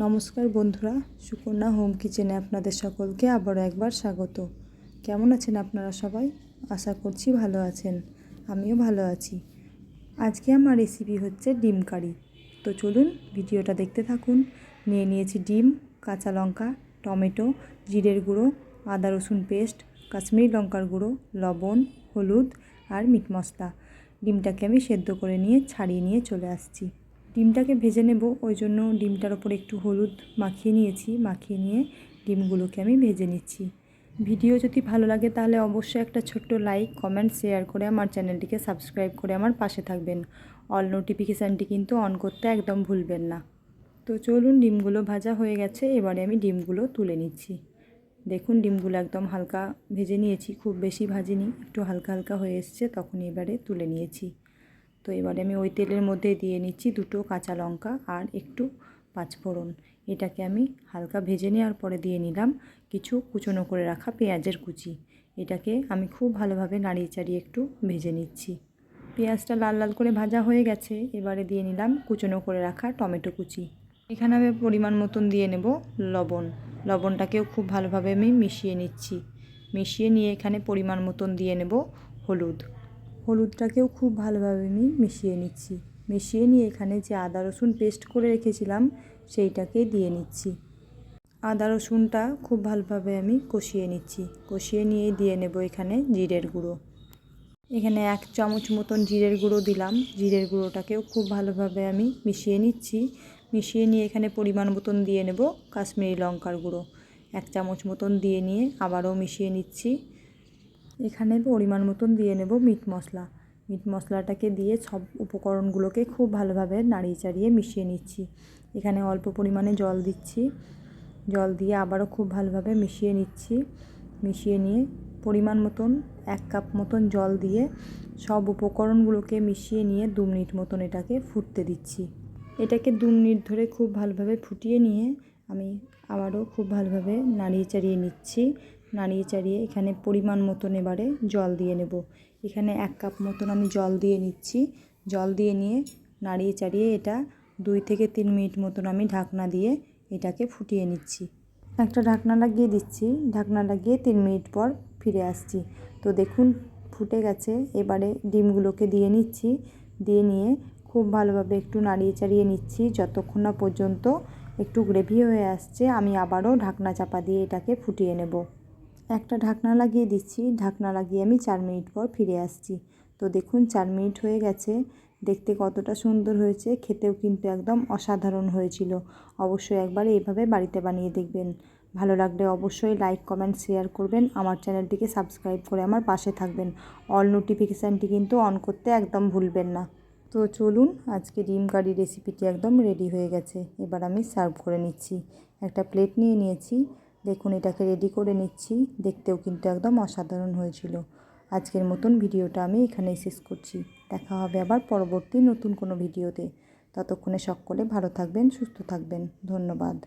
নমস্কার বন্ধুরা, সুকন্যা হোম কিচেনে আপনাদের সকলকে আবারও একবার স্বাগত। কেমন আছেন আপনারা সবাই? আশা করছি ভালো আছেন, আমিও ভালো আছি। আজকে আমার রেসিপি হচ্ছে ডিম কারি। তো চলুন ভিডিওটা দেখতে থাকুন। নিয়ে নিয়েছি ডিম, কাঁচা লঙ্কা, টমেটো, জিরের গুঁড়ো, আদা রসুন পেস্ট, কাশ্মীরি লঙ্কার গুঁড়ো, লবণ, হলুদ আর মিট মশলা। ডিমটাকে আমি সেদ্ধ করে নিয়ে ছাড়িয়ে নিয়ে চলে আসছি। ডিমটাকে ভেজে নেব, ওই জন্য ডিমটার ওপর একটু হলুদ মাখিয়ে নিয়েছি। মাখিয়ে নিয়ে ডিমগুলোকে আমি ভেজে নিচ্ছি। ভিডিও যদি ভালো লাগে তাহলে অবশ্যই একটা ছোট্ট লাইক, কমেন্ট, শেয়ার করে আমার চ্যানেলটিকে সাবস্ক্রাইব করে আমার পাশে থাকবেন। অল নোটিফিকেশানটি কিন্তু অন করতে একদম ভুলবেন না। তো চলুন, ডিমগুলো ভাজা হয়ে গেছে, এবারে আমি ডিমগুলো তুলে নিচ্ছি। দেখুন ডিমগুলো একদম হালকা ভেজে নিয়েছি, খুব বেশি ভাজিনি, একটু হালকা হালকা হয়ে এসছে, তখন এবারে তুলে নিয়েছি। তো এবারে আমি ওই তেলের মধ্যে দিয়ে নিচ্ছি 2টো কাঁচা লঙ্কা আর একটু পাঁচফোড়ন। এটাকে আমি হালকা ভেজে নেওয়ার পরে দিয়ে নিলাম কিছু কুচনো করে রাখা পেঁয়াজের কুচি। এটাকে আমি খুব ভালোভাবে নাড়িয়ে চাড়িয়ে একটু ভেজে নিচ্ছি। পেঁয়াজটা লাল লাল করে ভাজা হয়ে গেছে, এবারে দিয়ে নিলাম কুচনো করে রাখা টমেটো কুচি। এখানে আমি পরিমাণ মতন দিয়ে নেব লবণ। লবণটাকেও খুব ভালোভাবে আমি মিশিয়ে নিচ্ছি। মিশিয়ে নিয়ে এখানে পরিমাণ মতন দিয়ে নেব হলুদ। হলুদটাকেও খুব ভালোভাবে আমি মিশিয়ে নিচ্ছি। মিশিয়ে নিয়ে এখানে যে আদা রসুন পেস্ট করে রেখেছিলাম সেইটাকে দিয়ে নিচ্ছি। আদা রসুনটা খুব ভালোভাবে আমি কষিয়ে নিচ্ছি। কষিয়ে নিয়ে দিয়ে নেব এখানে জিরের গুঁড়ো। এখানে 1 চামচ মতন জিরের গুঁড়ো দিলাম। জিরের গুঁড়োটাকেও খুব ভালোভাবে আমি মিশিয়ে নিচ্ছি। মিশিয়ে নিয়ে এখানে পরিমাণ মতন দিয়ে নেব কাশ্মীরি লঙ্কার গুঁড়ো। 1 চামচ মতন দিয়ে নিয়ে আবারও মিশিয়ে নিচ্ছি। এখানে পরিমাণ মতন দিয়ে নেব মিট মশলা। মিট মশলাটাকে দিয়ে সব উপকরণগুলোকে খুব ভালোভাবে নাড়িয়ে চাড়িয়ে মিশিয়ে নিচ্ছি। এখানে অল্প পরিমাণে জল দিচ্ছি। জল দিয়ে আবারও খুব ভালোভাবে মিশিয়ে নিচ্ছি। মিশিয়ে নিয়ে পরিমাণ মতন 1 কাপ মতন জল দিয়ে সব উপকরণগুলোকে মিশিয়ে নিয়ে 2 মিনিট মতন এটাকে ফুটতে দিচ্ছি। এটাকে 2 মিনিট ধরে খুব ভালোভাবে ফুটিয়ে নিয়ে আমি আবারও খুব ভালোভাবে নাড়িয়ে চাড়িয়ে নিচ্ছি। নাড়িয়ে চাড়িয়ে এখানে পরিমাণ মতন এবারে জল দিয়ে নেব। এখানে 1 কাপ মতন আমি জল দিয়ে নিচ্ছি। জল দিয়ে নিয়ে নাড়িয়ে চাড়িয়ে এটা 2 থেকে 3 মিনিট মতন আমি ঢাকনা দিয়ে এটাকে ফুটিয়ে নিচ্ছি। একটা ঢাকনা লাগিয়ে দিচ্ছি। ঢাকনা লাগিয়ে 3 মিনিট পর ফিরে আসছি। তো দেখুন ফুটে গেছে। এবারে ডিমগুলোকে দিয়ে নিচ্ছি। দিয়ে নিয়ে খুব ভালোভাবে একটু নাড়িয়ে চাড়িয়ে নিচ্ছি যতক্ষণ না পর্যন্ত একটু গ্রেভি হয়ে আসছে। আমি আবারও ঢাকনা চাপা দিয়ে এটাকে ফুটিয়ে নেব। একটা ঢাকনা লাগিয়ে দিচ্ছি। ঢাকনা লাগিয়ে আমি 4 মিনিট পর ফিরে আসছি। তো দেখুন 4 মিনিট হয়ে গেছে। দেখতে কতটা সুন্দর হয়েছে, খেতেও কিন্তু একদম অসাধারণ হয়েছিল। অবশ্যই একবার এইভাবে বাড়িতে বানিয়ে দেখবেন। ভালো লাগলে অবশ্যই লাইক, কমেন্ট, শেয়ার করবেন। আমার চ্যানেলটিকে সাবস্ক্রাইব করে আমার পাশে থাকবেন। অল নোটিফিকেশানটি কিন্তু অন করতে একদম ভুলবেন না। তো চলুন, আজকে ডিম কারি রেসিপিটি একদম রেডি হয়ে গেছে। এবার আমি সার্ভ করে নিচ্ছি। একটা প্লেট নিয়ে নিয়েছি। দেখুন এটাকে রেডি করে নিচ্ছি। দেখতেও কিন্তু একদম অসাধারণ হয়েছিল। আজকের মতন ভিডিওটা আমি এখানেই শেষ করছি। দেখা হবে আবার পরবর্তী নতুন কোনো ভিডিওতে। ততক্ষণে সকলে ভালো থাকবেন, সুস্থ থাকবেন। ধন্যবাদ।